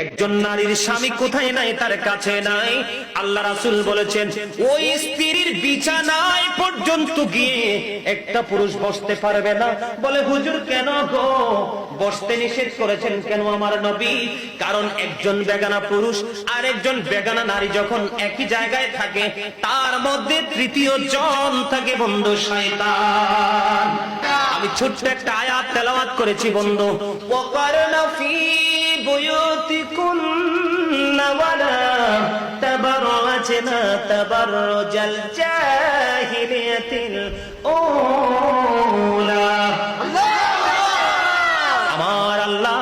একজন নারীর স্বামী কোথায় নাই, তার কাছে নাই। আল্লাহ রাসূল বলেছেন ওই স্ত্রীর বিছানায় পর্যন্ত গিয়ে একটা পুরুষ বসতে পারবে না। বলে হুজুর কেন গো, বসতে নিষেধ করেছেন কেন আমার নবী? কারণ একজন বেগানা পুরুষ আর একজন বেগানা নারী যখন একই জায়গায় থাকে, তার মধ্যে তৃতীয় জন থাকে বন্ধু, শয়তান। আমি ছোট্ট একটা আয়াত তেলাওয়াত করেছি বন্ধু, ওয়াকারনা ফি বুয়ুতিকুন্না ওয়ালা তাবাররাজনা তাবাররুজাল জাহিলিয়াতিল উলা। আমার আল্লাহ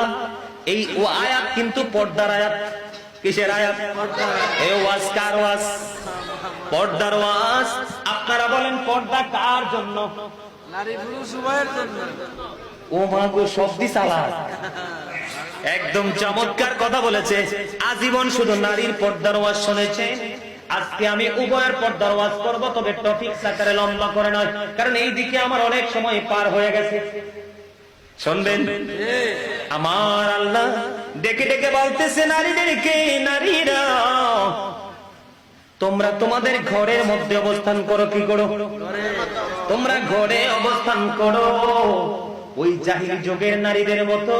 এই আয়াত কিন্তু পর্দার আয়াত। কিসের আয়াত? এই ওয়াজ কার ওয়াজ? পর্দার ওয়াজ। আপনারা বলেন পর্দা কার জন্য? নারী পুরুষ উভয়ের জন্য। ও মা গো, শব্দি সালা একদম চমৎকার কথা বলেছে। আজীবন শুধু নারীর পর্দার ওয়াজ শুনেছে, আজকে আমি উভয়ের পর্দার ওয়াজ করব, তবে টপিক আকারে লম্বা করে নয়, কারণ এই দিকে আমার অনেক সময় পার হয়ে গেছে। শুনবেন? আমার আল্লাহ ডেকে ডেকে বলতেছে নারীদেরকে, নারীরা তোমরা তোমাদের ঘরের মধ্যে অবস্থান করো। কি করো? তোমরা ঘরে অবস্থান করো। ওই জাহিলি যুগের নারীদের মতো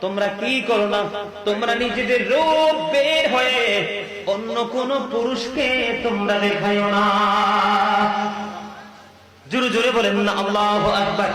তোমরা কি করো না, তোমরা নিজেদের রূপ বের হয়ে অন্য কোন পুরুষকে তোমরা দেখাইও না। জোরে জোরে বলেন না আল্লাহু আকবার।